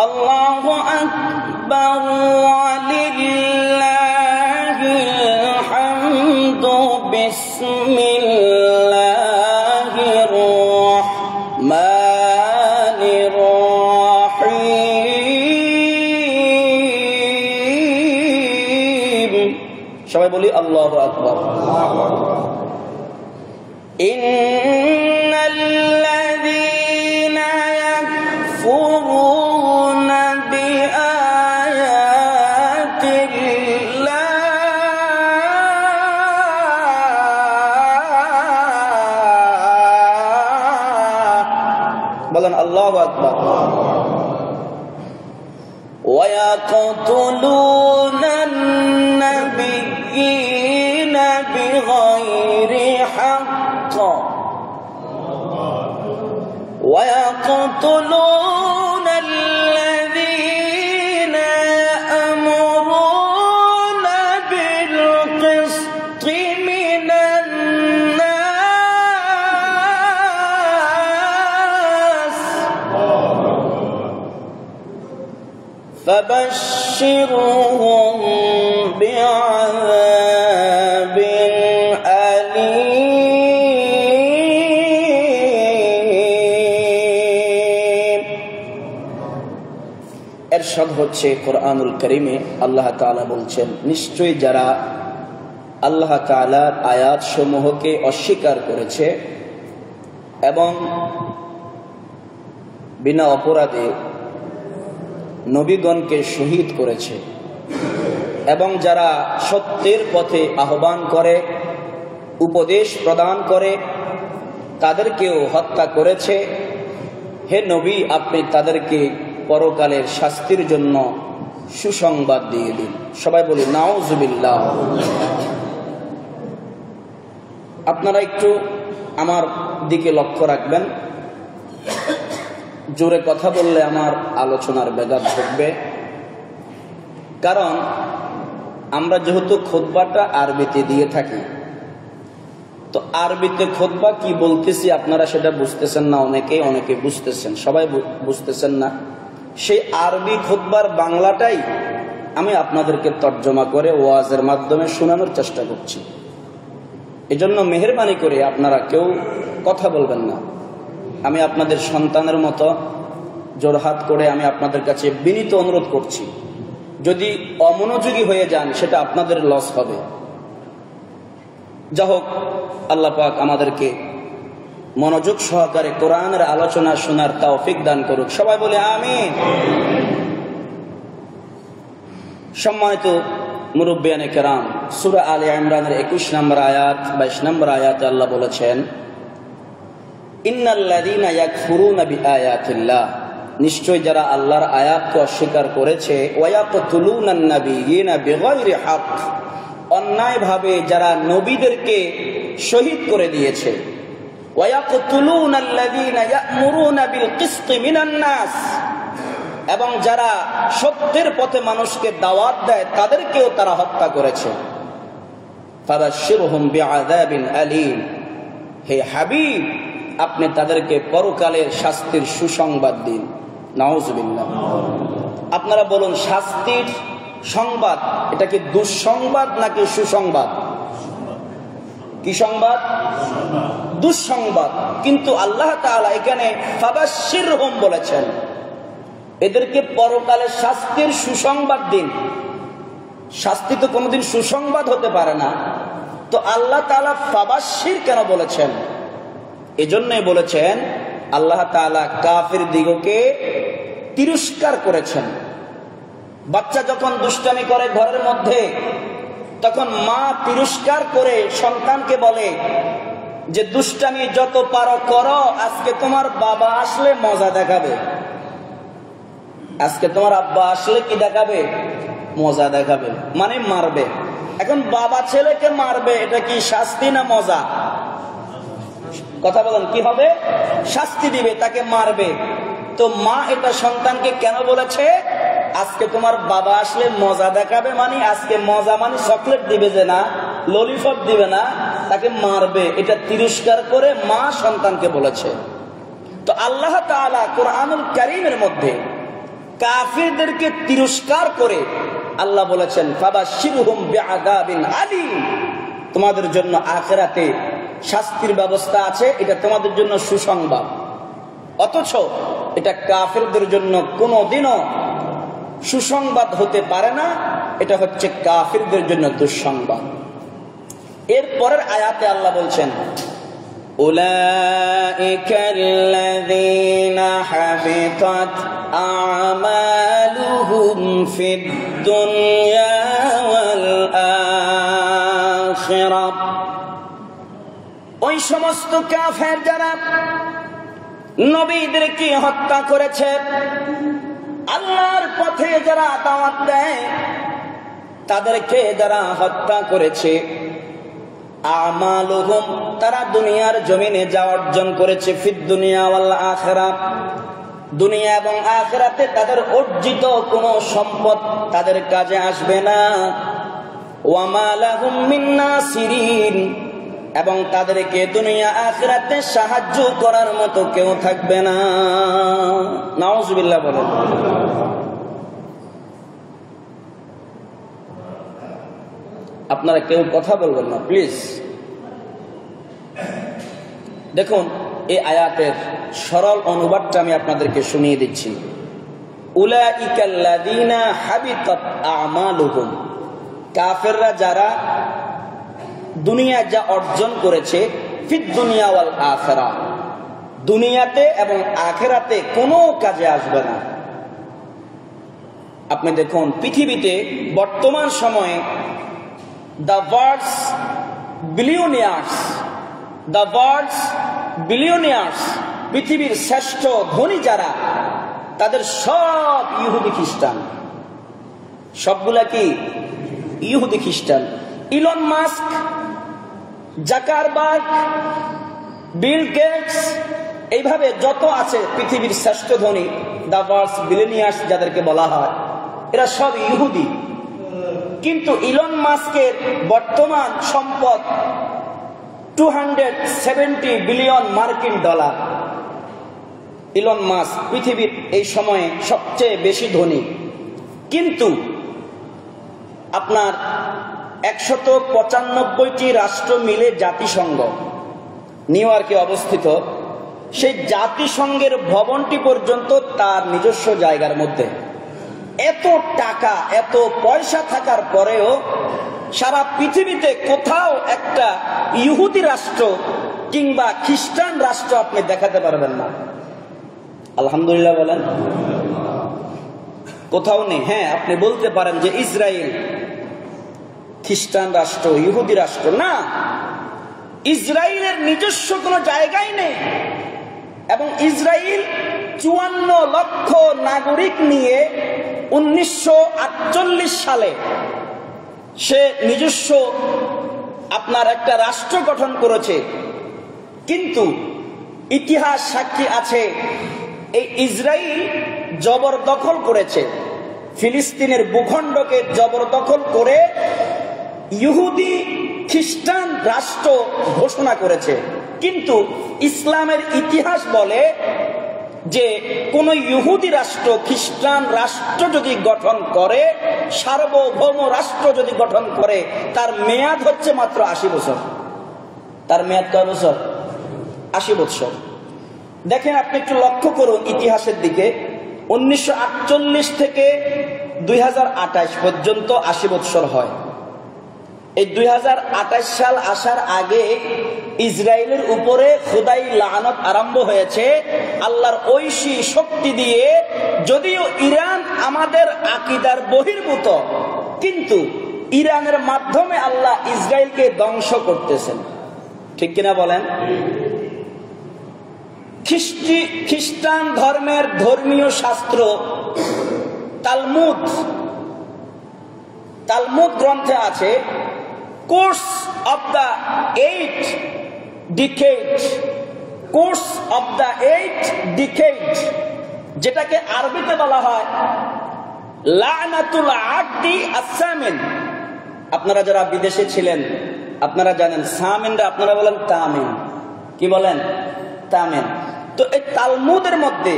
আল্লাহু আকবার ওয়ালিল্লাহিল হামদু বিসমিল্লাহির রাহমানির রাহিম। সবাই বলি আল্লাহু আকবার। ইন্নাল্লাযীনা ইয়াকফুরুনা বিআয়াতিল্লাহ, বলেন আল্লাহু আকবার। ওয়া ইয়াকতুলুনান নাবিয়্যিনা বিগাইরি হাক্ক ওয়া ইয়াকতুলুনা আল্লাযীনা ইয়া'মুরুনা বিল কিসতি মিনান নাস فبشرهم بعذاب أليم। এরশাদ হচ্ছে কোরআনুল কারীমে আল্লাহ তাআলা বলছেন, নিশ্চয়ই যারা আল্লাহ তাআলার আয়াত সমূহকে অস্বীকার করেছে এবং বিনা অপরাধে নবীগণকে শহীদ করেছে এবং যারা সত্যের পথে আহ্বান করে, উপদেশ প্রদান করে, তাদেরকেও হত্যা করেছে, হে নবী আপনি তাদেরকে পরকালের শাস্তির জন্য সুসংবাদ দিয়ে দিন। সবাই বলি নাউজুবিল্লাহ। আপনারা একটু আমার দিকে লক্ষ্য রাখবেন, জোরে কথা বললে আমার আলোচনার ব্যাঘাত ঘটবে। কারণ আমরা যেহেতু খুতবাটা আরবিতে দিয়ে থাকি, তো আরবিতে খুতবা কি বলতেছি আপনারা সেটা বুঝতেছেন না, অনেকে বুঝতেছেন, সবাই বুঝতেছেন না। সেই আরবি খুতবার বাংলাটাই আমি আপনাদেরকে তর্জমা করে ওয়াজের মাধ্যমে শোনানোর চেষ্টা করছি। এজন্য মেহেরবানি করে আপনারা কেউ কথা বলবেন না। আমি আপনাদের সন্তানের মতো জোরহাত করে আমি আপনাদের কাছে বিনীত অনুরোধ করছি, যদি অমনোযোগী হয়ে যান সেটা আপনাদের লস হবে। যা হোক, আল্লাহ পাক আমাদেরকে মনোযোগ সহকারে কোরআনের আলোচনা শোনার তৌফিক দান করুক। সবাই বলে আমিন। সম্মানিত মুরব্বিয়ানে কেরাম, সূরা আলে ইমরানের 21 নম্বর আয়াত 22 নম্বর আয়াতে আল্লাহ বলেছেন, ইন্নাল্লাযীনা ইয়াকফুরুনা বিআয়াতিল্লাহ, নিশ্চয় যারা আল্লাহর আয়াতকে অস্বীকার করেছে, ওয়া ইয়াকতুলুনান নাবিয়্যিনা বিগাইরি হক, অন্যায়ভাবে যারা নবীদেরকে শহীদ করে দিয়েছে, ওয়া ইয়াকতুলুনাল্লাযীনা ইয়া'মুরুনা বিল কিসতি মিনান নাস, এবং যারা সত্যের পথে মানুষকে দাওয়াত দেয় তাদেরকেও তারা হত্যা করেছে। ফাবাশশিরহুম বিআযাবিন আলীম, হে হাবিব আপনি তাদেরকে পরকালের শাস্তির সুসংবাদ দিন। নাউজুবিল্লাহ। আপনারা বলুন, শাস্তির সংবাদ এটা কি দুঃসংবাদ নাকি সুসংবাদ? কি সংবাদ? দুঃসংবাদ। কিন্তু আল্লাহ তাআলা এখানে ফাবাশশিরহুম বলেছেন, এদেরকে পরকালের শাস্তির সুসংবাদ দিন। শাস্তি তো কোনোদিন সুসংবাদ হতে পারে না, তো আল্লাহ তাআলা ফাবাশশির কেন বলেছেন? এজন্যই বলেছেন আল্লাহ তাআলা কাফির দিগকে তিরস্কার করেছেন। বাচ্চা যখন দুষ্টামি করে ঘরের মধ্যে, তখন মা তিরস্কার করে সন্তানকে বলে যে দুষ্টামি যত পারো করো, আজকে তোমার বাবা আসলে মজা দেখাবে, আজকে তোমার আব্বা আসলে কি দেখাবে? মজা দেখাবে, মানে মারবে। এখন বাবা ছেলেকে মারবে, এটা কি শাস্তি না মজা? কথা বলেন, কি হবে? শাস্তি দিবে, তাকে মারবে। তো মা এটা সন্তানকে কেন বলেছে? আজকে তোমার বাবা আসলে মজা দেখাবে, মানে আজকে মজা মানে চকলেট দিবে যে না, ললিপপ দিবে না, তাকে মারবে। এটা তিরস্কার করে মা সন্তানকে বলেছে। তো আল্লাহ তাআলা কোরআনুল কারীমের মধ্যে কাফিরদেরকে তিরস্কার করে আল্লাহ বলেছেন ফাবাশশিরহুম বিআযাবিন আলীম, তোমাদের জন্য আখিরাতে শাস্তির ব্যবস্থা আছে, এটা তোমাদের জন্য সুসংবাদ। অথচ এটা কাফিরদের জন্য কোনোদিনও সুসংবাদ হতে পারে না, এটা হচ্ছে কাফিরদের জন্য দুঃসংবাদ। এর পরের আয়াতে আল্লাহ বলছেন উলাইকাল্লাযীনা হাবিতাত আমালুহুম ফিদ দুনিয়া ওয়াল আখিরাহ, ওই সমস্ত কাফের যারা নবীদেরকে হত্যা করেছে, আল্লাহর পথে যারা দাওয়াত দেয়, তাদেরকে যারা হত্যা করেছে, আমালুহুম, তারা দুনিয়ার জমিনে যা অর্জন করেছে, ফিদ দুনিয়া ওয়াল আখিরাহ, দুনিয়া এবং আখিরাতে তাদের অর্জিত কোনো সম্পদ তাদের কাজে আসবে না। ওয়া মা লাহুম মিন নাসিরিন, এবং তাদেরকে দুনিয়া আখিরাতে সাহায্য করার মতো কেউ থাকবে না। নাউজুবিল্লাহ বলেন। আপনারা কেউ কথা বলবেন না প্লিজ। দেখুন, এই আয়াতের সরল অনুবাদটা আমি আপনাদেরকে শুনিয়ে দিচ্ছি। উলাইকাল্লাযীনা হাবিতাত আমালুহুম, কাফেররা যারা দুনিয়া যা অর্জন করেছে, ফিদ দুনিয়া ওয়াল আখিরাহ, দুনিয়াতে এবং আখিরাতে কোনো কাজে আসবে না। আপনি দেখুন, পৃথিবীতে বর্তমান সময়ে the world's billionaires, পৃথিবীর শ্রেষ্ঠ ধনী যারা, তাদের সব ইহুদি খ্রিস্টান। সবগুলা কি? ইহুদি খ্রিস্টান। Elon Musk, Zuckerberg, Bill Gates, এইভাবে যত আছে পৃথিবীর শ্রেষ্ঠ ধনী, দ্য ওয়ার্ল্ডস বিলিয়নিয়ার্স যাদেরকে বলা হয়, এরা সব ইহুদি। কিন্তু ইলন মাস্কের বর্তমান সম্পদ 270 বিলিয়ন মার্কিন ডলার। ইলন মাস্ক পৃথিবীর এই সময়ে সবচেয়ে বেশি ধনী। কিন্তু আপনার 195টি রাষ্ট্র মিলে জাতিসংঘ, নিউ ইয়র্কে অবস্থিত, সেই জাতিসংঘের ভবনটি পর্যন্ত তার নিজস্ব জায়গার মধ্যে। এত টাকা, এত পয়সা থাকার পরেও সারা পৃথিবীতে কোথাও একটা ইহুদি রাষ্ট্র কিংবা খ্রিস্টান রাষ্ট্র আপনি দেখাতে পারবেন না। আলহামদুলিল্লাহ বলেন। কোথাও নেই। হ্যাঁ, আপনি বলতে পারেন যে ইসরায়েল খ্রিস্টান রাষ্ট্র, ইহুদি রাষ্ট্র না, ইসরায়েলের নিজস্ব কোনো জায়গাই নেই। এবং ইসরায়েল 54 লক্ষ নাগরিক নিয়ে 1948 সালে সে নিজস্ব আপনার একটা রাষ্ট্র গঠন করেছে। কিন্তু ইতিহাস সাক্ষী আছে, এই ইসরায়েল জবরদখল করেছে, ফিলিস্তিনের ভূখণ্ডকে জবরদখল করে ইহুদি খ্রিস্টান রাষ্ট্র ঘোষণা করেছে। কিন্তু ইসলামের ইতিহাস বলে যে কোন ইহুদি রাষ্ট্র, খ্রিস্টান রাষ্ট্র যদি গঠন করে, সার্বভৌম রাষ্ট্র যদি গঠন করে, তার মেয়াদ হচ্ছে মাত্র 80 বছর। তার মেয়াদ কয় বছর? 80 বছর। দেখেন, আপনি একটু লক্ষ্য করুন ইতিহাসের দিকে। 1948 থেকে 2028 পর্যন্ত 80 বছর হয়। এই 2028 সাল আসার আগে ইসরায়েলের উপরে খোদাই লানত আরম্ভ হয়েছে আল্লাহর ঐশী শক্তি দিয়ে। যদিও ইরান আমাদের আকীদার বহির্ভূত, কিন্তু ইরানের মাধ্যমে আল্লাহ ইসরায়েলকে ধ্বংস করতেছেন। ঠিক কিনা বলেন? খ্রিস্টান ধর্মের ধর্মীয় শাস্ত্র তালমুদ গ্রন্থে আছে, কোর্স অফ দ্য 8 ডিকেড, যেটাকে আরবিতে বলা হয় লানাতুল আকদি আস-সামিন। আপনারা যারা বিদেশে ছিলেন আপনারা জানেন, সামিনরা আপনারা বলেন তামিন। কি বলেন? তামিন। তো এই তালমুদের মধ্যে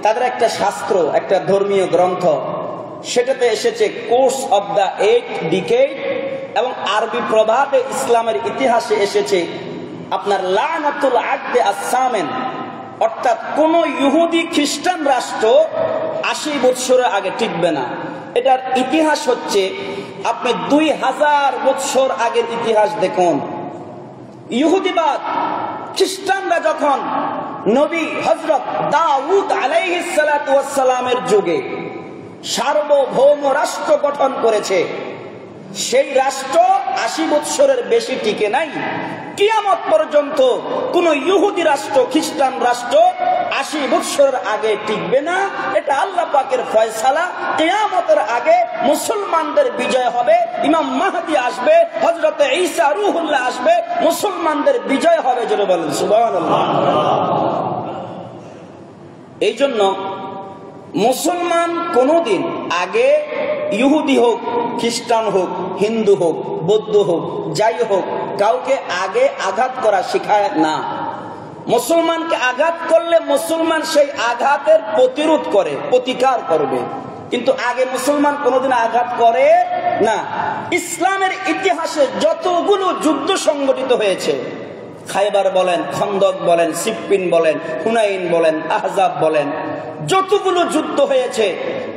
তাদের একটা শাস্ত্র, একটা ধর্মীয় গ্রন্থ, সেটাতে এসেছে কোর্স অব দ্য 8 ডিকেড, এবং আরবি প্রভাবে ইসলামের ইতিহাসে এসেছে আপনার লানাতুল আকদে আসসামেন, অর্থাৎ কোন ইহুদি খ্রিস্টান রাষ্ট্র 80 বছরের আগে টিকবে না। এটার ইতিহাস হচ্ছে, আপনি 2000 বছর আগের ইতিহাস দেখুন। ইহুদিবাদ, খ্রিস্টানরা যখন নবী হযরত দাউদ আলাইহিস সালাতু ওয়াস সালামের যুগে সার্বভৌম রাষ্ট্র গঠন করেছে, সেই রাষ্ট্র 80 বছরের বেশি টিকে নাই। কিয়ামত পর্যন্ত কোন ইহুদি রাষ্ট্র, খ্রিস্টান রাষ্ট্র 80 বছরের আগে টিকবে না। এটা আল্লাহ পাকের ফয়সালা। কিয়ামতের আগে মুসলমানদের বিজয় হবে, ইমাম মাহদি আসবে, হযরত ঈসা রূহুল্লাহ আসবে, মুসলমানদের বিজয় হবে। জোরে বলেন সুবহানাল্লাহ। এই জন্য মুসলমান কোনদিন আগে ইহুদি হোক, খ্রিস্টান হোক, হিন্দু হোক, বৌদ্ধ হোক, যাই হোক, কাউকে আগে আঘাত করা শিখায় না। মুসলমানকে আঘাত করলে মুসলমান সেই আঘাতের প্রতিরোধ করে, প্রতিকার করবে, কিন্তু আগে মুসলমান কোনোদিন আঘাত করে না। ইসলামের ইতিহাসে যতগুলো যুদ্ধ সংগঠিত হয়েছে, খায়বার বলেন, খন্দক বলেন, সিফফিন বলেন, হুনাইন বলেন, আহজাব বলেন, যতগুলো যুদ্ধ হয়েছে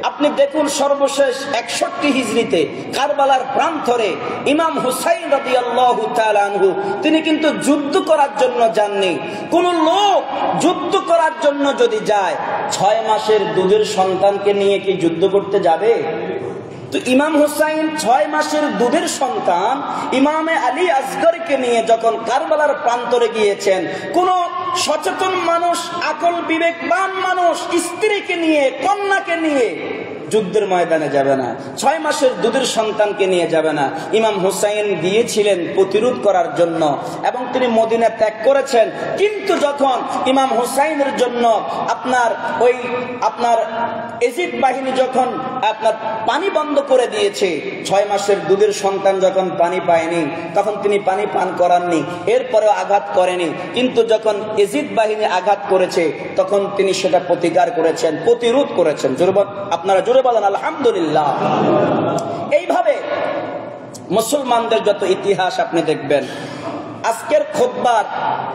আপনি দেখুন, সর্বশেষ 61 হিজরিতে কারবালার প্রান্তরে ইমাম হুসাইন রাদিয়াল্লাহু তাআলা আনহু তিনি কিন্তু যুদ্ধ করার জন্য যাননি। কোন লোক যুদ্ধ করার জন্য যদি যায়, 6 মাসের দুধের সন্তানকে নিয়ে কি যুদ্ধ করতে যাবে? তো ইমাম হুসাইন 6 মাসের দুধের সন্তান ইমামে আলী আসগরকে নিয়ে যখন কারবালার প্রান্তরে গিয়েছেন, কোন সচেতন মানুষ, আকল বিবেকবান মানুষ স্ত্রীকে নিয়ে, কন্যাকে নিয়ে যুদ্ধের ময়দানে যাবে না, 6 মাসের দুধের সন্তানকে নিয়ে যাবে না। ইমাম হুসাইন গিয়েছিলেন প্রতিরোধ করার জন্য এবং তিনি মদিনা ত্যাগ করেছেন। কিন্তু যখন ইমাম হুসাইনের জন্য আপনার এজিদ বাহিনী যখন আপনার পানি বন্ধ করে দিয়েছে, 6 মাসের দুধের সন্তান যখন পানি পায়নি, তখন তিনি পানি পান করাননি, এরপরেও আঘাত করেনি। কিন্তু যখন এজিদ বাহিনী আঘাত করেছে, তখন তিনি সেটা প্রতিকার করেছেন, প্রতিরোধ করেছেন। আপনারা জোরে বলেন আলহামদুলিল্লাহ। এইভাবে মুসলমানদের যত ইতিহাস আপনি দেখবেন, আজকের খুতবার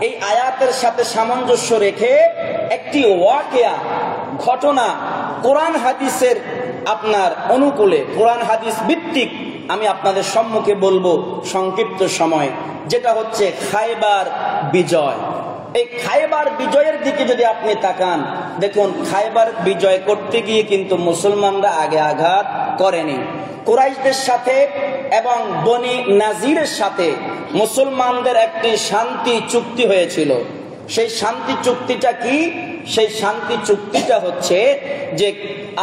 এই আয়াতের সাথে সামঞ্জস্য রেখে একটি ওয়াকিয়া, ঘটনা, কোরআন হাদিসের আপনার অনুকূলে, কোরআন হাদিস ভিত্তিক আমি আপনাদের সম্মুখে বলবো সংক্ষিপ্ত সময়, যেটা হচ্ছে খায়বার বিজয়। এই খায়বার বিজয়ের দিকে যদি আপনি তাকান, দেখুন খায়বার বিজয় করতে গিয়ে কিন্তু মুসলমানরা আগে আঘাত করেনি। কুরাইশদের সাথে এবং বনি নাজিরের সাথে মুসলমানদের একটি শান্তি চুক্তি হয়েছিল। সেই শান্তি চুক্তিটা কি? সেই শান্তি চুক্তিটা হচ্ছে যে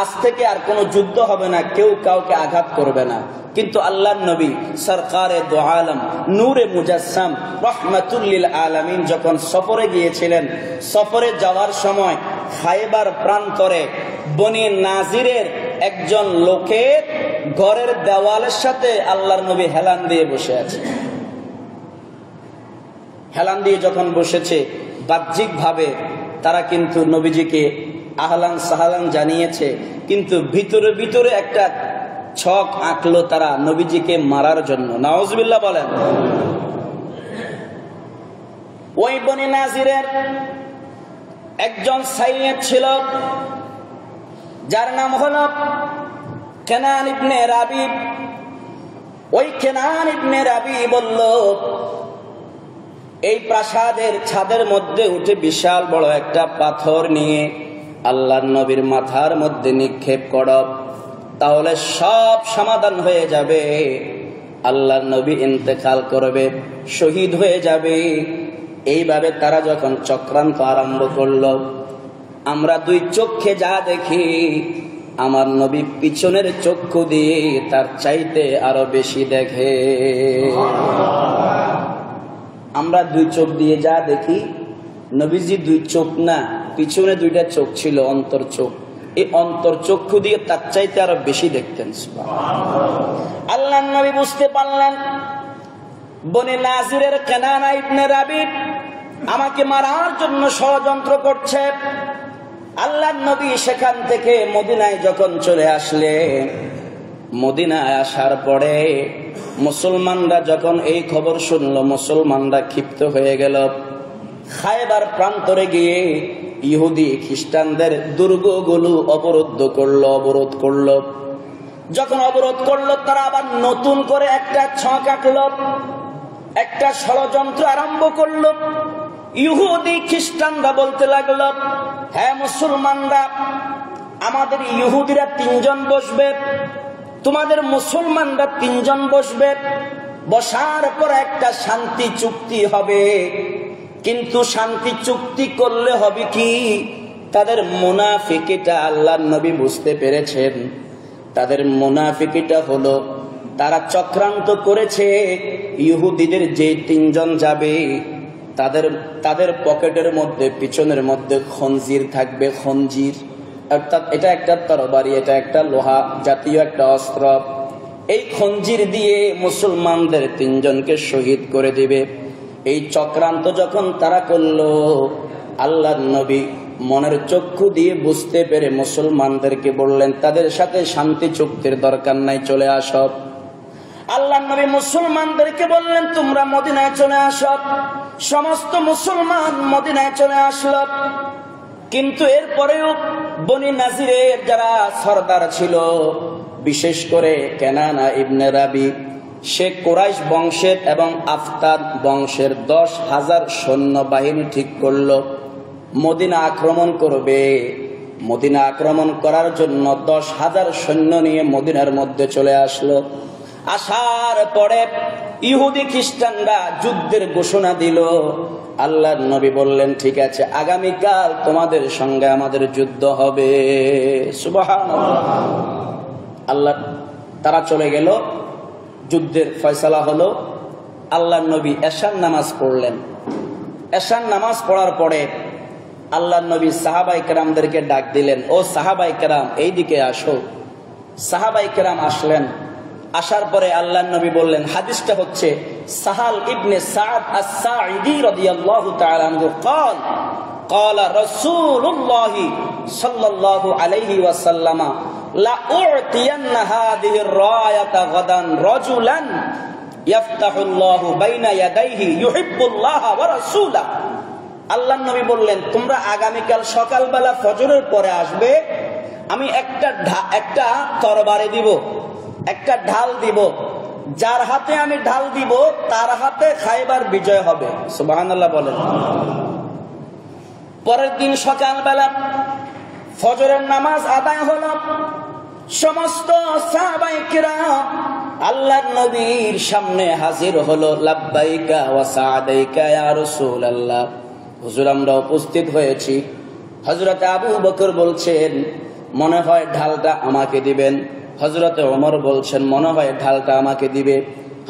আজ থেকে আর কোনো যুদ্ধ হবে না, কেউ কাউকে আঘাত করবে না। কিন্তু আল্লাহর নবী সরকারে দো আলম নূরে মুজাসসাম রহমাতুল লিল আলামিন যখন সফরে গিয়েছিলেন, সফরে যাওয়ার সময় খায়বার প্রান্তরে বনি নাজিরের একজন লোকের ঘরের দেওয়ালের সাথে আল্লাহর নবী হেলান দিয়ে বসে আছে। হেলান দিয়ে যখন বসেছে, বাহ্যিক ভাবে তারা কিন্তু নবীজিকে আহলান সাহালান জানিয়েছে, কিন্তু ভিতরে ভিতরে একটা ছক আঁকলো তারা নবীজিকে মারার জন্য। নাউজুবিল্লাহ বলেন। ওই বনি নাজিরের একজন সাইয়্যিদ ছিল, যার নাম হলো কেনান ইবনে রাবিব। ওই কেনান ইবনে রাবিব বলল, এই প্রাসাদের ছাদের মধ্যে উঠে বিশাল বড় একটা পাথর নিয়ে আল্লাহর নবীর মাথার মধ্যে নিক্ষেপ করো, তাহলে সব সমাধান হয়ে যাবে। আল্লাহর নবী ইন্তেকাল করবে, শহীদ হয়ে যাবে। এইভাবে তারা যখন চক্রান্ত আরম্ভ করলো, আমরা দুই চোখে যা দেখি, আমার নবী পিছনের চক্ষু দিয়ে তার চাইতে আরো বেশি দেখে। আমরা দুই চোখ দিয়ে যা দেখি, নবীজি দুই চোখ না, পিছনে দুইটা চোখ ছিল, অন্তর চোখ। এই অন্তর চক্ষু দিয়ে তার চাইতে আরো বেশি দেখতেন। আল্লাহর নবী বুঝতে পারলেন বনি নাজিরের কেনানা ইবনে রাবিব আমাকে মারার জন্য ষড়যন্ত্র করছে। আল্লাহর নবী সেখান থেকে মদিনায় যখন চলে আসলেন, মদিনায় আসার পরে মুসলমানরা যখন এই খবর শুনলো, মুসলমানরা ক্ষিপ্ত হয়ে গেল। খায়বার প্রান্তরে গিয়ে ইহুদি খ্রিস্টানদের দুর্গগুলো অবরোধ করলো। যখন অবরোধ করলো, তারা আবার নতুন করে একটা ছক আঁকলো, একটা ষড়যন্ত্র আরম্ভ করলো। ইহুদি খ্রিস্টানরা বলতে লাগলো, হ্যাঁ মুসলমানরা, আমাদের ইহুদিরা 3 জন বসবে, তোমাদের মুসলমানরা 3 জন বসবে, বসার পর একটা শান্তি চুক্তি হবে। কিন্তু শান্তি চুক্তি করলে হবে কি, তাদের মুনাফিকিটা আল্লাহর নবী বুঝতে পেরেছেন। তাদের মুনাফিকিটা হলো, তারা চক্রান্ত করেছে ইহুদিদের যে 3 জন যাবে তাদের পকেটের মধ্যে, পিছনের মধ্যে খঞ্জির থাকবে। খঞ্জির অর্থাৎ এটা একটা তরবারি, এটা একটা লোহা জাতীয় একটা অস্ত্র। এই খঞ্জির দিয়ে মুসলমানদের 3 জনকে শহীদ করে দিবে। এই চক্রান্ত যখন তারা করলো, আল্লাহর নবী মনের চক্ষু দিয়ে বুঝতে পেরে মুসলমানদেরকে বললেন, তাদের সাথে শান্তি চুক্তির দরকার নাই, চলে আসো। আল্লাহর নবী মুসলমানদেরকে বললেন, তোমরা মদিনায় চলে আসো। সমস্ত মুসলমান মদিনায় চলে আসলো। কিন্তু এরপরেও বনি নাজিরের যারা সরদার ছিল, বিশেষ করে কেনানা ইবনে রাবি, সে কুরাইশ বংশের এবং আফতার বংশের 10,000 সৈন্য বাহিনী ঠিক করলো মদিনা আক্রমণ করবে। মদিনা আক্রমণ করার জন্য 10,000 সৈন্য নিয়ে মদিনার মধ্যে চলে আসলো। আসার পরে ইহুদি খ্রিস্টানরা যুদ্ধের ঘোষণা দিল। আল্লাহর নবী বললেন, ঠিক আছে, আগামীকাল তোমাদের সঙ্গে আমাদের যুদ্ধ হবে। সুবহানাল্লাহ। আল্লাহ, তারা চলে গেল, যুদ্ধের ফয়সালা হলো। আল্লাহর নবী এশার নামাজ পড়লেন। এশার নামাজ পড়ার পরে আল্লাহর নবী সাহাবায়ে কেরামদেরকে ডাক দিলেন, ও সাহাবায়ে কেরাম, এইদিকে আসো। সাহাবায়ে কেরাম আসলেন। আসার পরে আল্লাহর নবী বললেন, হাদিসটা হচ্ছে সাহাল ইবনে সাদ আস-সাঈদী রাদিয়াল্লাহু তাআলা আনহু قال قال رسول الله صلى الله عليه وسلم لا اعطين هذه الرايه غدا رجلا يفتح الله بين يديه يحب الله ورسوله। আল্লাহর নবী বললেন, তোমরা আগামীকাল সকালবেলা ফজরের পরে আসবে, আমি একটা তরবারি দিব, একটা ঢাল দিব, যার হাতে আমি ঢাল দিব তার হাতে খায়বার বিজয় হবে। সুবহানাল্লাহ বলেন। পরের দিন সকালবেলা ফজরের নামাজ আদায় হলো। সমস্ত সাহাবায়ে কিরাম আল্লাহর নবীর সামনে হাজির হলো। লাব্বাইকা ওয়া সাআদাইকা ইয়া রাসূলুল্লাহ, হুজুর আমরা উপস্থিত হয়েছি। হযরত আবু বকর বলছেন, মনে হয় ঢালটা আমাকে দিবেন। হযরত ওমর বলছেন, মনে হয় ঢালটা আমাকে দিবে।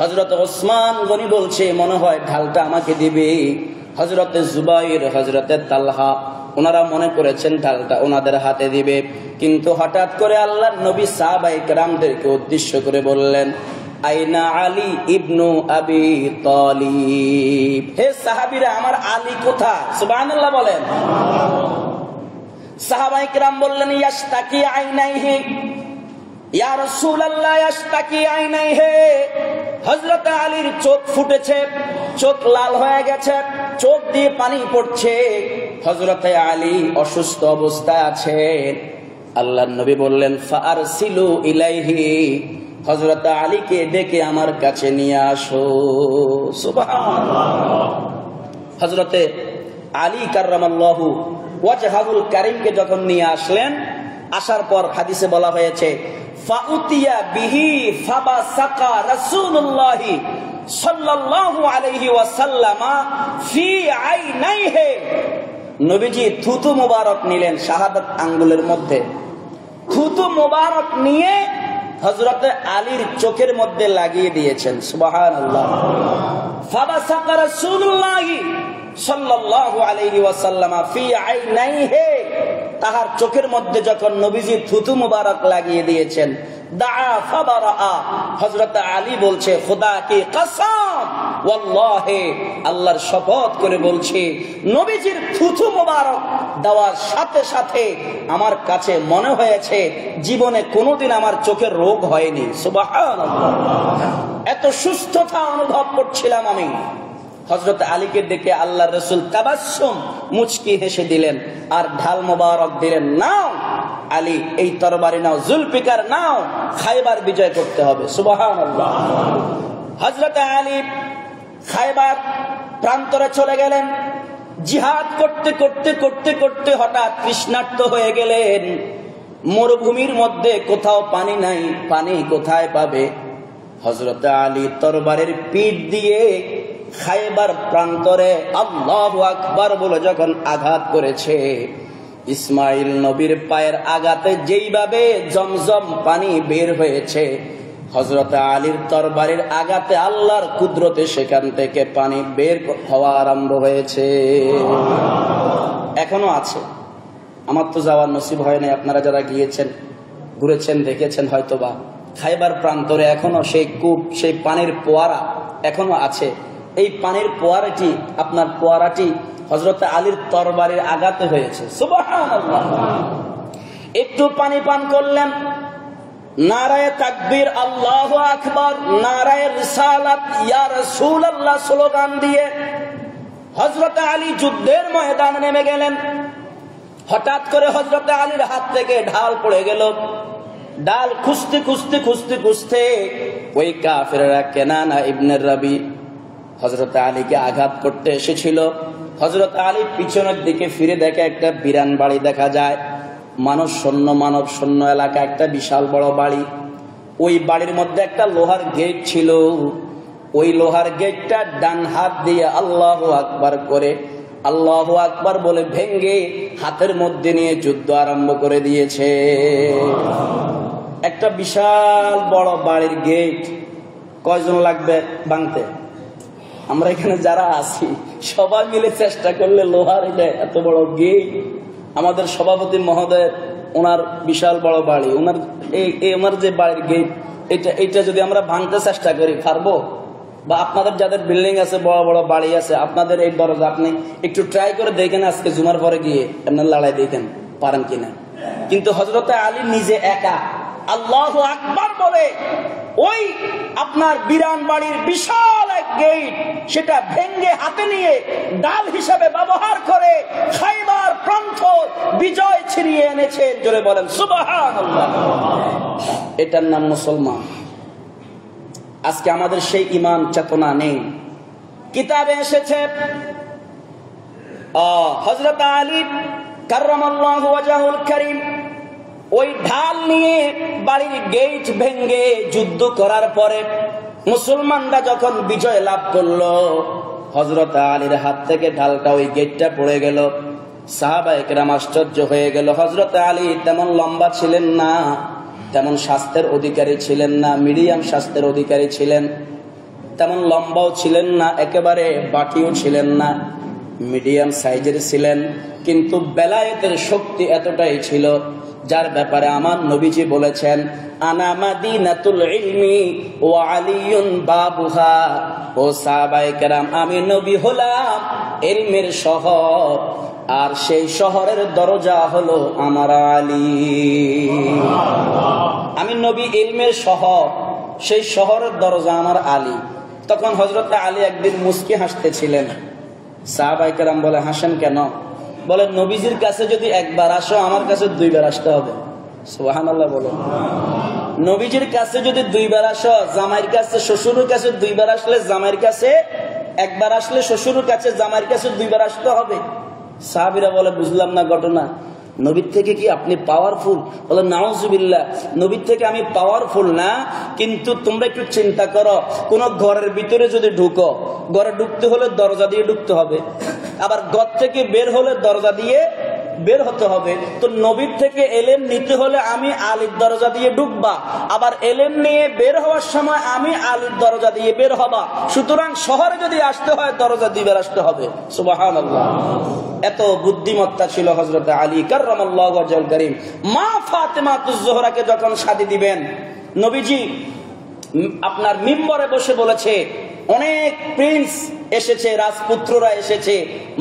হযরত ওসমান গনি বলছে, মনে হয় ঢালটা আমাকে দিবে। হযরত জুবাইর, হযরত তালহা, ওনারা মনে করেছেন ঢালটা ওনাদের হাতে দিবে। কিন্তু হঠাৎ করে আল্লাহর নবী সাহাবায়ে কেরামদেরকে উদ্দেশ্য করে বললেন, আইনা আলী ইবনু আবি তালিব, হে সাহাবীরা, আমার আলী কোথায়? সুবহানাল্লাহ বলেন। সাহাবায়ে কেরাম বললেন, ইয়াশতাকি আইনাইহি ইয়া রাসূলুল্লাহ, ইয়াশতাকি আইনাইহি, হযরত আলীর চোখ ফুটেছে, চোখ লাল হয়ে গেছে, চোখ দিয়ে পানি পড়ছে, হযরত আলী অসুস্থ অবস্থায় আছেন। আল্লাহর নবী বললেন, ফাআরসিলু ইলাইহি, হযরত আলীকে ডেকে আমার কাছে নিয়ে আসো। সুবহানাল্লাহ। হযরত আলী কাররামাল্লাহু ওয়াজহাহুল কারীমকে যখন নিয়ে আসলেন, আসার পর হাদিসে বলা হয়েছে, ফাউতিয়া বিহি ফাবাসাকা রাসূলুল্লাহ সাল্লাল্লাহু আলাইহি ওয়াসাল্লাম ফি আইনাইহি, নবীজি থুতু মুবারক নিলেন শাহাদাত আঙ্গুলের মধ্যে, থুতু মুবারক নিয়ে হযরত আলীর চোখের মধ্যে লাগিয়ে দিয়েছেন। সুবহানাল্লাহ। ফাবাসাকা রাসূলুল্লাহ সাল্লাল্লাহু আলাইহি ওয়াসাল্লাম ফি আইনাইহি, তাহার চোখের মধ্যে যখন নবীজি থুতু মুবারক লাগিয়ে দিয়েছেন, দাআ ফাবারা। হযরত আলী বলছে খোদা কি কসম, ওয়াল্লাহি আল্লাহর শপথ করে বলছি, নবীজির থুথু মোবারক দেওয়ার সাথে সাথে আমার কাছে মনে হয়েছে জীবনে কোনোদিন আমার চোখের রোগ হয়নি। সুবহানাল্লাহ, এত সুস্থতা অনুভব করছিলাম আমি। হযরত আলীকে দেখে আল্লাহর রাসূল তাবাসসুম মুচকি হেসে দিলেন আর ঢাল মোবারক দিলেন, নাও আলী এই তরবারি নাও, জুলফিকার নাও, খায়বার বিজয় করতে হবে। সুবহানাল্লাহ। হযরত আলী খায়বার প্রান্তরে চলে গেলেন। জিহাদ করতে করতে করতে করতে হঠাৎ তৃষ্ণার্ত হয়ে গেলেন। মরুভূমির মধ্যে কোথাও পানি নাই, পানি কোথায় পাবে? হযরত আলী তরবারের পিঠ দিয়ে খায়বার প্রান্তরে আল্লাহু আকবার বলে যখন আঘাত করেছে, ইসমাইল নবীর পায়ের আঘাতে যেইভাবে জমজম পানি বের হয়েছে, হযরত আলীর তরবারির আঘাতে আল্লাহর কুদরতে সেখান থেকে পানি বের হওয়া আরম্ভ হয়েছে। এখনো আছে, আমার তো যাওয়ার নসিব হয় নাই, আপনারা যারা গিয়েছেন ঘুরেছেন দেখেছেন হয়তোবা, খায়বার প্রান্তরে এখনো সেই কূপ, সেই পানির ফোয়ারা এখনো আছে। এই পানির ফোয়ারাটি, আপনার ফোয়ারাটি হযরত আলীর তরবারির আঘাতে হয়েছে। সুবহানাল্লাহ। একটু পানি পান করলেন, নারায়ে তাকবীর, আল্লাহু আকবার, নারায়ে রিসালাত, ইয়া রাসূলুল্লাহ স্লোগান দিয়ে হযরত আলী যুদ্ধের ময়দানে নেমে গেলেন। হঠাৎ করে হযরত আলীর হাত থেকে ঢাল পড়ে গেল। ডাল খুঁজতে খুঁজতে খুঁজতে খুঁজতে ওই কাফেররা কেনানা ইবনে রবি হযরত আলীকে আঘাত করতে এসেছিল। হযরত আলী পিছনের দিকে ফিরে দেখে একটা বিরান বাড়ি দেখা যায়, মানব শূন্য এলাকা, একটা বিশাল বড় বাড়ি। ওই বাড়ির মধ্যে একটা লোহার গেট ছিল। ওই লোহার গেটটা ডান হাত দিয়ে আল্লাহু আকবার করে, আল্লাহু আকবার বলে ভেঙ্গে হাতের মধ্যে নিয়ে যুদ্ধ আরম্ভ করে দিয়েছে। একটা বিশাল বড় বাড়ির গেট কয়জন লাগবে ভাঙতে? আমরা এখানে যারা আছি সবাই মিলে চেষ্টা করলে লোহার এটা এত বড় গেট, আমাদের সভাপতি মহোদয় ওনার বিশাল বড় বাড়ি, ওনার যে বাড়ির গেট এটা যদি আমরা ভাঙতে চেষ্টা করি পারবো? বা আপনাদের যাদের বিল্ডিং আছে, বড় বড় বাড়ি আছে, আপনাদের এই দরজা আপনি একটু ট্রাই করে দেখেন, আজকে জুমার পরে গিয়ে আপনার লড়াই দেখেন পারেন কিনা। কিন্তু হযরত আলী নিজে একা আল্লাহু আকবার বলে ওই আপনার বিরান বাড়ির বিশাল এক গেট সেটা ভেঙ্গে হাতে নিয়ে ডাল হিসাবে ব্যবহার করে খায়বার প্রান্ত বিজয় ছিনিয়ে এনেছে। জোরে বলেন সুবহানাল্লাহ। এটার নাম মুসলমান। আজকে আমাদের সেই ঈমান চেতনা নেই। কিতাবে এসেছে হযরত আলী কাররামাল্লাহু ওয়াজহুল কারীম ওই ঢাল নিয়ে বাড়ির গেট ভেঙ্গে যুদ্ধ করার পরে মুসলমানরা যখন বিজয় লাভ করলো, হযরত আলীর হাত থেকে ঢালটা ওই গেটটা পড়ে গেল। সাহাবায়ে কেরাম আশ্চর্য হয়ে গেল। হযরত আলী তেমন লম্বা ছিলেন না, তেমন স্বাস্থ্যের অধিকারী ছিলেন না, মিডিয়াম স্বাস্থ্যের অধিকারী ছিলেন, তেমন লম্বাও ছিলেন না, একেবারে বাটিও ছিলেন না, মিডিয়াম সাইজের ছিলেন। কিন্তু বেলায়েতের শক্তি এতটাই ছিল যার ব্যাপারে আমার নবীজি বলেছেন, আনা মাদিনাতুল ইলমি ওয়া আলিয়ুন বাবুহা। ও সাহাবায়ে কেরাম, আমি নবী হলাম ইলমের শহর, আর সেই শহরের দরজা হলো আমার আলী। আমি নবী ইলমের শহর, সেই শহরের দরজা আমার আলী। তখন হযরত আলী একদিন মুস্কি হাসতেছিলেন। সাহাবায়ে কেরাম বলে, হাসেন কেন? বলে, নবীজির কাছে যদি একবার আসো, আমার কাছে দুইবার আসতে হবে। সুবহানাল্লাহ বলো। নবীজির কাছে যদি দুইবার আসো, জামাইয়ের কাছে শ্বশুরের কাছে দুইবার আসলে জামাইয়ের কাছে একবার আসলে শ্বশুরের কাছে জামাইয়ের কাছে দুইবার আসতে হবে। সাহাবীরা বলে, বুঝলাম না ঘটনা, নবীর থেকে কি আপনি পাওয়ারফুল? বলে, নাউজুবিল্লাহ, নবীর থেকে আমি পাওয়ারফুল না, কিন্তু তোমরা একটু চিন্তা করো, কোন ঘরের ভিতরে যদি ঢুকো, ঘরে ঢুকতে হলে দরজা দিয়ে ঢুকতে হবে, আবার ঘর থেকে বের হলে দরজা দিয়ে বের হতে হবে। তো নবীর থেকে এলেম নিতে হলে আমি আলীর দরজা দিয়ে ঢুকবা, আবার এলেম নিয়ে বের হওয়ার সময় আমি আলীর দরজা দিয়ে বের হবা। সুতরাং শহরে যদি আসতে হয় দরজা দিয়ে বের আসতে হবে। সুবহানাল্লাহ। এত বুদ্ধিমত্তা ছিল হযরত আলী কাররামাল্লাহু ওয়াজহুল কারীম। মা ফাতেমাতুজ জোহরাকে যখন শাদী দিবেন, নবীজি আপনার মিম্বরে বসে বলেছে, অনেক প্রিন্স এসেছে, রাজপুত্ররা এসেছে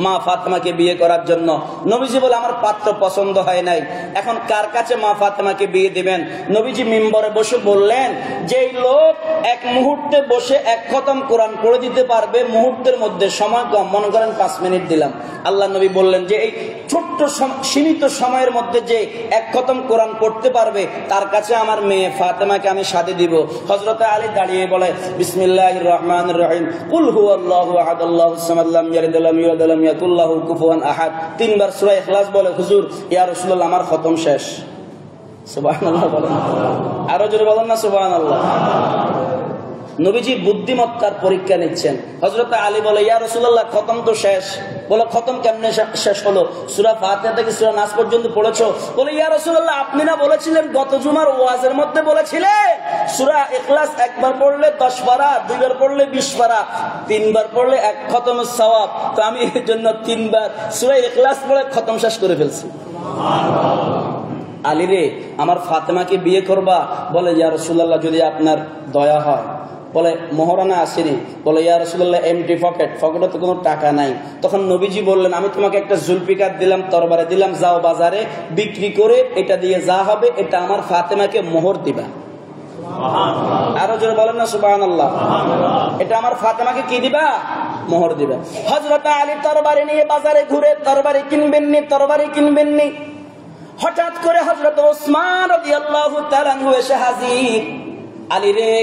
মা ফাতেমাকে বিয়ে করার জন্য। নবীজি বলে আমার পাত্র পছন্দ হয় নাই, এখন কার কাছে মা ফাতেমাকে বিয়ে দিবেন? নবীজি মিম্বরে বসে বললেন, যেই লোক এক মুহূর্তে বসে এক খতম কোরআন পড়ে দিতে পারবে, মুহূর্তের মধ্যে, সময় কম, মনে করেন 5 মিনিট দিলাম, আল্লাহ নবী বললেন যে এই ছোট্ট সীমিত সময়ের মধ্যে যে এক খতম কোরআন পড়তে পারবে, তার কাছে আমার মেয়ে ফাতেমাকে আমি শাদী দিব। হযরত আলী দাঁড়িয়ে বলে, বিসমিল্লাহির রহমানির রহিম, কুল হুয়াল্লাহু আহাদ আল্লাহুস সামাদ লাম ইয়ালিদ ওয়া লাম ইউলাদ ওয়া লাম ইয়াকুল লাহু কুফুয়ান আহাদ। 3 বার সূরা ইখলাস বলে, হুজুর ইয়া রাসূলুল্লাহ আমার খতম শেষ। সুবহানাল্লাহ বলেন, আরো জোরে বলেন না সুবহানাল্লাহ। নবীজি বুদ্ধিমত্তার পরীক্ষা নিচ্ছেন। হযরত আলী বলে, ইয়া রাসূলুল্লাহ খতম তো শেষ। বলে, খতম কেমনে শেষ হলো? সূরা ফাতিহা থেকে সূরা নাস পর্যন্ত পড়েছো? বলে, ইয়া রাসূলুল্লাহ আপনি না বলেছিলেন গত জুমার ওয়াজের মধ্যে বলেছিলেন সূরা ইখলাস একবার পড়লে 10 পারা, 2 বার পড়লে 20 পারা, 3 বার পড়লে 1 খতমের সওয়াব। তো আমি এর জন্য 3 বার সূরা ইখলাস পড়ে খতম শেষ করে ফেলছি। সুবহানাল্লাহ। আলী রে, আমার ফাতেমাকে বিয়ে করবা? বলে, ইয়া রাসূলুল্লাহ যদি আপনার দয়া হয়। বলে, মহারানা আসেনি? বলে, ইয়া রাসূলুল্লাহ এমটি পকেটে তো কোনো টাকা নাই। তখন নবীজি বললেন, আমি তোমাকে একটা জুলফিকার দিলাম, তরবারে দিলাম, যাও বাজারে বিক্রি করে এটা দিয়ে যা হবে এটা আমার ফাতেমাকে মোহর দিবা। আরো জোরে বলেন না সুবহানাল্লাহ। এটা আমার ফাতেমাকে কি দিবা? মোহর দিবা। হযরত আলী তরবারি নিয়ে বাজারে ঘুরে তরবারি কিনবেননি। হঠাৎ করে হযরত ওসমান রাদিয়াল্লাহু তাআলা আনহু এসে হাজির। আলী রে,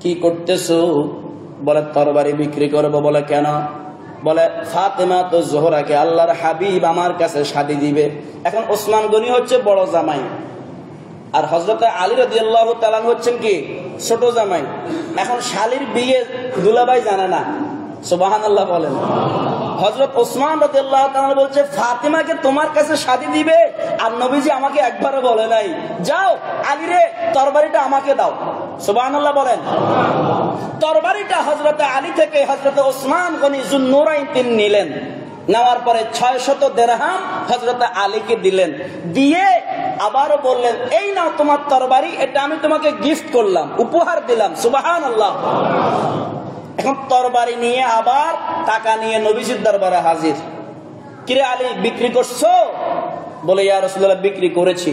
কি করতেছো? বলে, তরবারি বিক্রি করবো। বলে, কেন? বলে, ফাতেমা তো জোহরাকে আল্লাহর হাবিব আমার কাছে শাদী দিবে। এখন ওসমান গনি হচ্ছে বড় জামাই, আর হযরত আলী রাদিয়াল্লাহু তাআলা হচ্ছেন কি? ছোট জামাই। এখন শালীর বিয়ে দুলাভাই জানে না। সুবহানাল্লাহ বলেন। হযরত ওসমান রাদিয়াল্লাহু তাআলা বলছে, ফাতেমাকে তোমার কাছে শাদী দিবে, আর নবীজি আমাকে একবারও বলে নাই। যাও আলী রে, তরবারিটা আমাকে দাও। সুবহানাল্লাহ বলেন। তরবারিটা হযরত আলী থেকে হযরত ওসমান গনি যুন্নুরাইন তিনি নিলেন। নেওয়ার পরে 600 দিরহাম হযরত আলীকে দিলেন। দিয়ে আবারও বললেন, এই নাও তোমার তরবারি, এটা আমি তোমাকে গিফট করলাম, উপহার দিলাম। সুবহানাল্লাহ। এখন তরবারি নিয়ে আবার টাকা নিয়ে নবীজির দরবারে হাজির। কিরে আলী, বিক্রি করছো? বলে, ইয়া রাসূলুল্লাহ বিক্রি করেছি।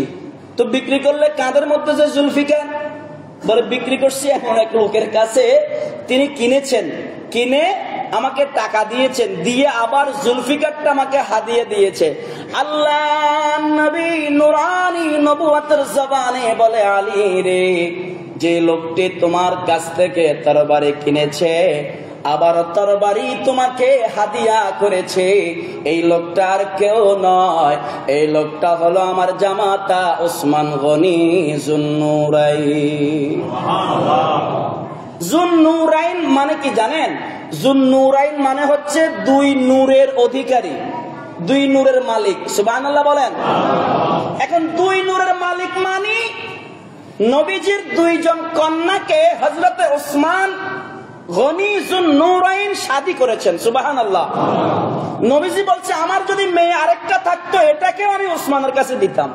তো বিক্রি করলে কাঁধের মধ্যে যে জুলফিকার? বলে, বিক্রি করছি এমন এক লোকের কাছে, তিনি কিনেছেন, কিনে আমাকে টাকা দিয়েছেন, দিয়ে আবার জুলফিকারটা আমাকে হাদিয়ে দিয়েছে। আল্লাহ নবী নুরানি নবুয়তের জবানে বলে, আলী রে, যে লোকটি তোমার কাছ থেকে তরবারি কিনেছে, আবার তরবারি তোমাকে হাদিয়া করেছে, এই লোকটা আর কেউ নয়, এই লোকটা হলো আমার জামাতা ওসমান গনি যুন্নুরাইন। যুন্নুরাইন মানে কি জানেন? যুন্নুরাইন মানে হচ্ছে 2 নূরের অধিকারী, 2 নূরের মালিক। সুবহানাল্লাহ বলেন। এখন 2 নূরের মালিক মানে নবীজির 2 জন কন্যাকে হযরত ওসমান গনি যুন্নুরাইন শাদী করেছেন। সুবহানাল্লাহ। নবীজি বলছে, আমার যদি মেয়ে আরেকটা থাকতো, এটাকেও আমি ওসমানের কাছে দিতাম।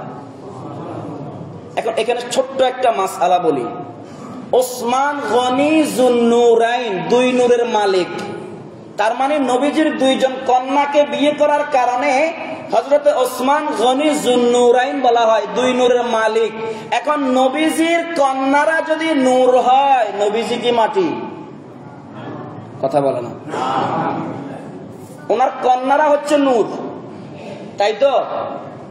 এখন এখানে ছোট্ট একটা মাসআলা বলি। ওসমান গনি যুন্নুরাইন 2 নূরের মালিক, তার মানে নবীজির 2 জন কন্যাকে বিয়ে করার কারণে হযরত ওসমান গনি যুন্নুরাইন বলা হয়, 2 নূরের মালিক। এখন নবীজির কন্যারা যদি নূর হয়, নবীজি কি মাটি? কথা বলে না। ওনার কন্যারা হচ্ছে নূর, তাই তো?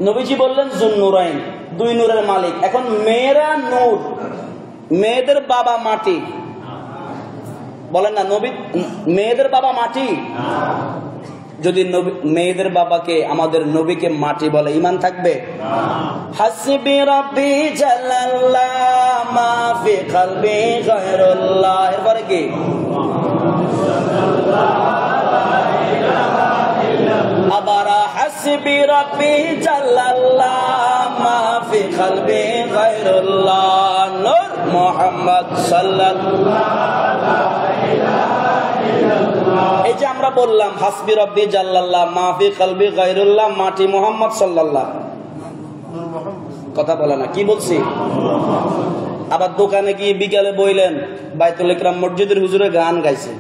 নবীজি বললেন যুন্নুরাইন, 2 নূরের মালিক। এখন মেয়েরা নূর, মেয়েদের বাবা মাটি। বলেন না, নবী মেয়েদের বাবা মাটি? যদি মেয়েদের বাবাকে আমাদের নবীকে মাটি বলে, ঈমান থাকবে? হাসবি রাব্বি জাল্লাল্লাহ মা ফি কলবি গায়রুল্লাহ। এরপরে কি? আবার হাসবি রাব্বি জাল্লাল্লাহ মা ফি কলবি গায়রুল্লাহ নূর মুহাম্মদ সাল্লাল্লাহু এই যে আমরা বললাম হাসবি রাব্বি জাল্লাল্লাহ মা ফি কলবি গায়রুল্লাহ মাটি মুহাম্মদ সাল্লাল্লাহ কথা বলে না কি বলছি আবার দোকানে গিয়ে বিকালে বইলেন বাইতুল ইকরাম মসজিদের হুজুরে গান গাইছে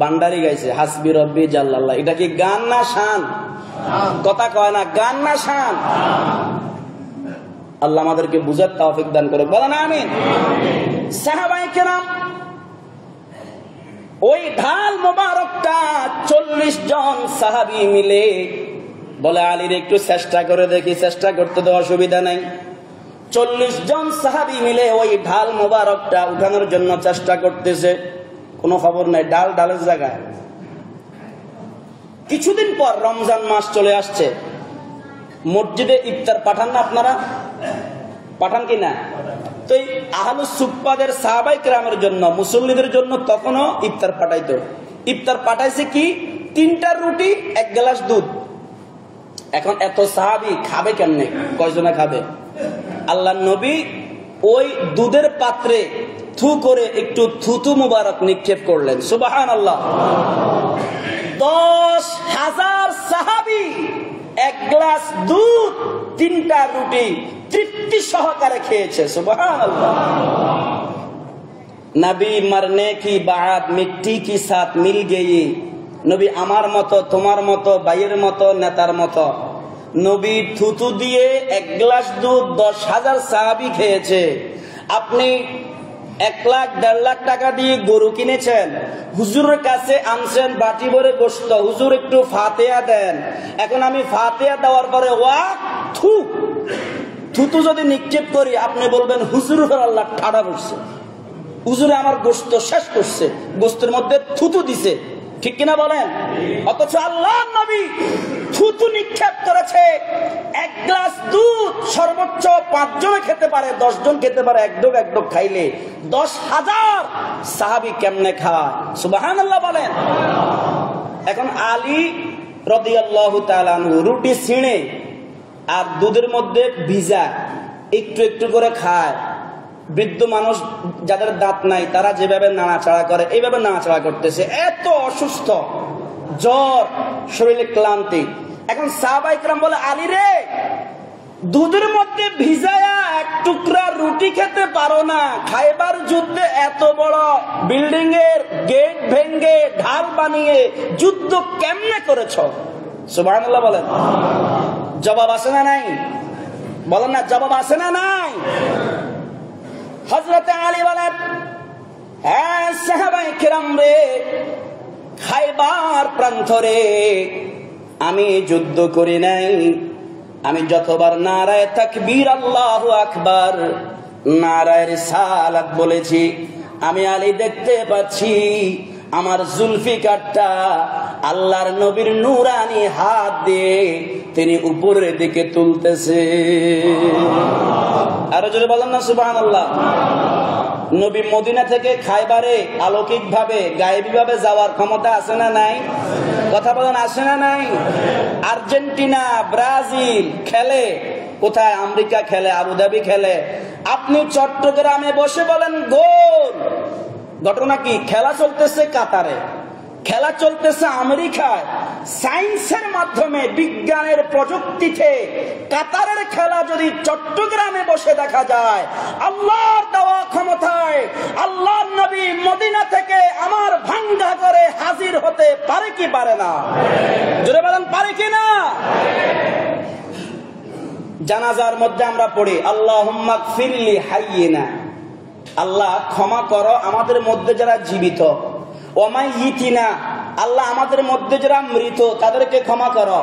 বান্ডারি গাইছে হাসবি রাব্বি জাল্লাল্লাহ এটা কি গান না শান কথা কয় না গান না শান আল্লাহ আমাদেরকে বুঝার তৌফিক দান করে বলেন আমিন সাহাবায়ে কেরাম ওই ঢাল মোবারকটা 40 জন সাহাবী মিলে বলে আলীর একটু চেষ্টা করে দেখি চেষ্টা করতে তো অসুবিধা নাই 40 জন সাহাবী মিলে ওই ঢাল মোবারকটা উঠানোর জন্য চেষ্টা করতেছে কোনো খবর নাই ডাল ডালের জায়গায় কিছুদিন পর রমজান মাস চলে আসছে মসজিদে ইফতার পাঠান না আপনারা পাঠান কি না তো এই আহলুস সুফফাদের সাহাবায়ে কেরামের জন্য মুসল্লিদের জন্য তখনও ইফতার পাঠাইতো ইফতার পাঠাইছে কি 3টা রুটি 1 গ্লাস দুধ এখন এত সাহাবী খাবে কেমনে কয়জনা খাবে আল্লাহর নবী ওই দুধের পাত্রে থু করে একটু থুতু মুবারক নিক্ষেপ করলেন সুবহানাল্লাহ 10,000 সাহাবী 1 গ্লাস দুধ 3টা রুটি তৃপ্তি সহকারে খেয়েছে সুবহানাল্লাহ নবী মরনে কি বাদ মিट्टी के साथ मिल गई নবী আমার মতো তোমার মতো ভাইয়ের মতো নেতার মতো নবী থুতু দিয়ে 1 গ্লাস দুধ 10,000 সাহাবী খেয়েছে আপনি 1 লাখ 1.5 লাখ টাকা দিয়ে গরু কিনেছেন হুজুরের কাছে আনছেন বাটি ভরে গোশত হুজুর একটু ফাতিহা দেন এখন আমি ফাতিহা দেওয়ার পরে থুতু যদি নিক্ষেপ করি আপনি বলবেন হুজুরের আল্লাহ ঠাড়া করছে হুজুরে আমার গোশত শেষ করছে গোশতের মধ্যে থুতু দিছে ঠিক কিনা বলেন অথচ আল্লাহর নবী থুতু নিক্ষেপ করেছে 1 গ্লাস দুধ সর্বোচ্চ 5 জন খেতে পারে 10 জন খেতে পারে এক ডোক খাইলে 10,000 সাহাবী কেমনে খায় সুবহানাল্লাহ বলেন এখন আলী রাদিয়াল্লাহু তাআলা আনহু রুটি ছিঁড়ে আর দুধের মধ্যে ভিজা একটু একটু করে খায় বৃদ্ধ মানুষ যাদের দাঁত নাই তারা যেভাবে নাড়াচাড়া করে এইভাবে নাড়াচাড়া করতেছে এত অসুস্থ জ্বর শরীরে ক্লান্তি এখন সাহাবায়ে কেরাম বলে আলী রে দুধের মধ্যে ভিজায়া 1 টুকরা রুটি খেতে পারো না খাইবার যুদ্ধে এত বড় বিল্ডিং এর গেট ভেঙে ঢাল বানিয়ে যুদ্ধ কেমনে করেছো সুবহানাল্লাহ বলেন জবাব আছে না নাই বলেন না জবাব আছে না নাই হযরত আলী বলেন হ্যাঁ সাহাবায়ে কেরাম রে খাইবার প্রান্তরে আমি যুদ্ধ করি নাই আমি যতবার নারায়ে তাকবীর আল্লাহু আকবার নারায়ে রিসালাত বলেছি আমি আলী দেখতে পাচ্ছি আমার জুলফিকারটা আল্লাহর নবীর নূরানি হাত দিয়ে তিনি উপরের দিকে তুলতেছে আর জোরে বলেন না সুবহানাল্লাহ নবী মদিনা থেকে খায়বারে অলৌকিক ভাবে গায়েবী ভাবে যাওয়ার ক্ষমতা আছে না নাই কথা বলেন আছে না নাই আর্জেন্টিনা ব্রাজিল খেলে কোথায় আমেরিকা খেলে আবুধাবি খেলে আপনি চট্টগ্রামে বসে বলেন গোল ঘটনা কি খেলা চলতেছে কাতারে খেলা চলতেছে আমেরিকায় সায়েন্সের মাধ্যমে বিজ্ঞানের প্রযুক্তিতে কাতারের খেলা যদি চট্টগ্রামে বসে দেখা যায় আল্লাহর দেওয়া ক্ষমতায় আল্লাহর নবী মদিনা থেকে আমার ভাঙ্গা করে হাজির হতে পারে কি পারে না জোরে বলেন পারে কি না জানাজার মধ্যে আমরা পড়ি আল্লাহুম্মা গফিরলি হাইয়িনা আল্লাহ ক্ষমা করো আমাদের মধ্যে যারা জীবিত ওয়ামাইয়িতিনা আল্লাহ আমাদের মধ্যে যারা মৃত তাদেরকে ক্ষমা করো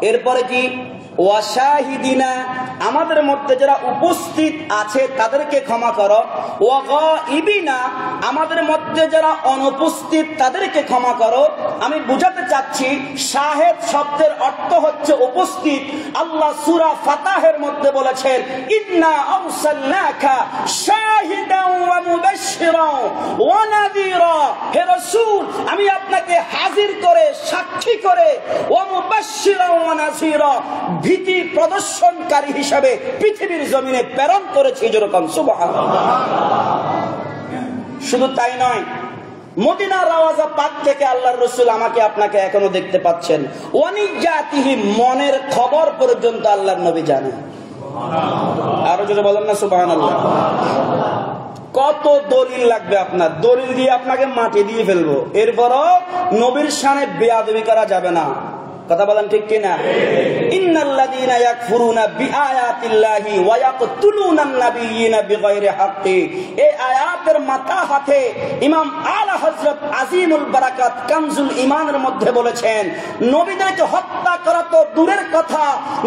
এরপরে কি ওয়াশাহিদিনা আমাদের মধ্যে যারা উপস্থিত আছে তাদেরকে ক্ষমা করো ওয়াগাইবিনা আমাদের মধ্যে যারা অনুপস্থিত তাদেরকে ক্ষমা করো আমি বুঝাতে চাচ্ছি শাহেদ শব্দের অর্থ হচ্ছে উপস্থিত আল্লাহ সূরা ফাতাহের মধ্যে বলেছেন ইন্না আরসালনাকা শাহিদান ওয়া মুবাশশিরান ওয়া নাযীরা হে রাসূল আমি আপনাকে হাজির করে সাক্ষী করে ওয়া মুবাশশিরাও ওয়া নাযীরা ভীতি প্রদর্শনকারী হিসেবে পৃথিবীর জমিনে প্রেরণ করেছি। যেরকম সুবহানাল্লাহ। শুধু তাই নয়, মদিনার রওজা পাক থেকে আল্লাহর রাসূল আমাকে আপনাকে এখনো দেখতে পাচ্ছেন। ওয়ানিজাতিহি মনের খবর পর্যন্ত আল্লাহর নবী জানেন। আরো যদি বলেন না সুবহানাল্লাহ। কত দলিল লাগবে আপনার, দলিল দিয়ে আপনাকে মাটি দিয়ে ফেলবো, এরপরও নবীর শানে বেয়াদবি করা যাবে না। কথা বলেন ঠিক কিনা? ইন্নাল্লাযীনা ইয়াকফুরুনা বিআয়াতিল্লাহি ওয়া ইয়াকতুলুনান নাবিয়্যিনা বিগাইরি হাক্কি। এই আয়াতের মাথা হাতে ইমাম আলা হযরত আজিমুল বারাকাত কানজুল ঈমানের মধ্যে বলেছেন, নবীদেরকে হত্যা করা তো দূরের কথা,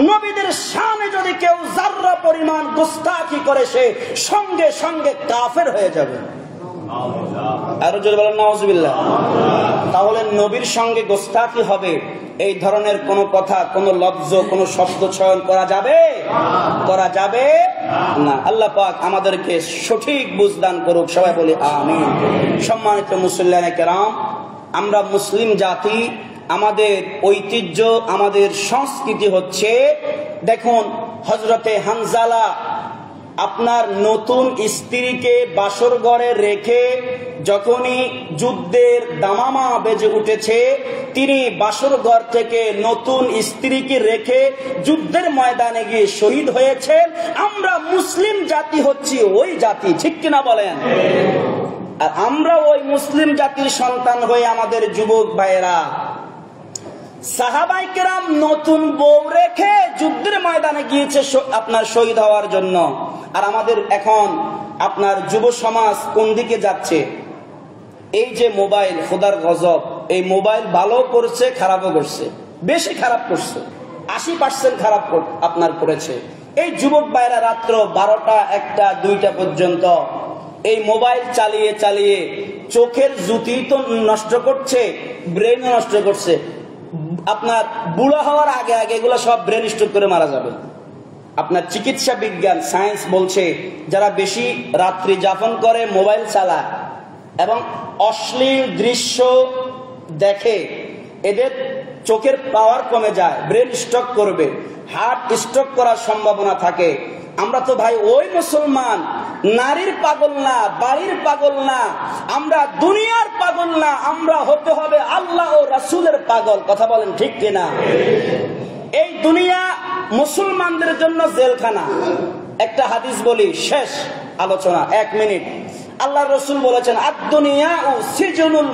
নবীদের শানে যদি কেউ যাররা পরিমাণ গুস্তাখি করে সে সঙ্গে সঙ্গে কাফের হয়ে যাবে। আরো জোরে বলেন নাউজুবিল্লাহ। তাহলে নবীর সঙ্গে গোস্তাখি হবে, এই ধরনের কোন কথা, কোন লফজ, কোন শব্দ চয়ন করা যাবে? করা যাবে না। আল্লাহ পাক আমাদেরকে সঠিক বুঝদান করুক, সবাই বলি আমিন। সম্মানিত মুসল্লিয়ানে কেরাম, আমরা মুসলিম জাতি, আমাদের ঐতিহ্য, আমাদের সংস্কৃতি হচ্ছে, দেখুন হযরতে হানজালা আপনার নতুন স্ত্রীকে বাসর ঘরে রেখে যখনই যুদ্ধের দামামা বেজে উঠেছে, তিনি বাসর ঘর থেকে নতুন স্ত্রীকে রেখে যুদ্ধের ময়দানে গিয়ে শহীদ হয়েছেন। আমরা মুসলিম জাতি হচ্ছি ওই জাতি, ঠিক কিনা বলেন? আর আমরা ওই মুসলিম জাতির সন্তান হয়ে আমাদের যুবক ভাইয়েরা, সাহাবায়ে কেরাম নতুন বউ রেখে যুদ্ধের ময়দানে গিয়েছে আপনার শহীদ হওয়ার জন্য। আর আমাদের এখন আপনার যুব সমাজ কোন দিকে যাচ্ছে? এই যে মোবাইল, খোদার গজব, এই মোবাইল ভালো করছে, খারাপও করছে, বেশি খারাপ করছে, 80% খারাপ আপনার করেছে। এই যুবক ভাইরা রাত্র 12টা, 1টা, 2টা পর্যন্ত এই মোবাইল চালিয়ে চালিয়ে চোখের জ্যোতি তো নষ্ট করছে, ব্রেন নষ্ট করছে। আপনার বুড়া হওয়ার আগে আগে এগুলো সব ব্রেন স্ট্রোক করে মারা যাবে। আপনার চিকিৎসা বিজ্ঞান, সায়েন্স বলছে, যারা বেশি রাত্রি যাপন করে, মোবাইল চালায় এবং অশ্লীল দৃশ্য দেখে, এদের চোখের পাওয়ার কমে যায়, ব্রেন স্ট্রোক করবে, হার্ট স্ট্রোক করার সম্ভাবনা থাকে। আমরা তো ভাই ওই মুসলমান, নারীর পাগল না, বাড়ির পাগল না, আমরা দুনিয়ার পাগল না, আমরা হতে হবে আল্লাহ ও রাসূলের পাগল। কথা বলেন ঠিক কিনা? এই দুনিয়া মুসলমানদের জন্য জেলখানা। একটা হাদিস বলি, শেষ আলোচনা, 1 মিনিট। আল্লাহ রাসূল বলেছেন, আদ দুনিয়া ও সিজনুল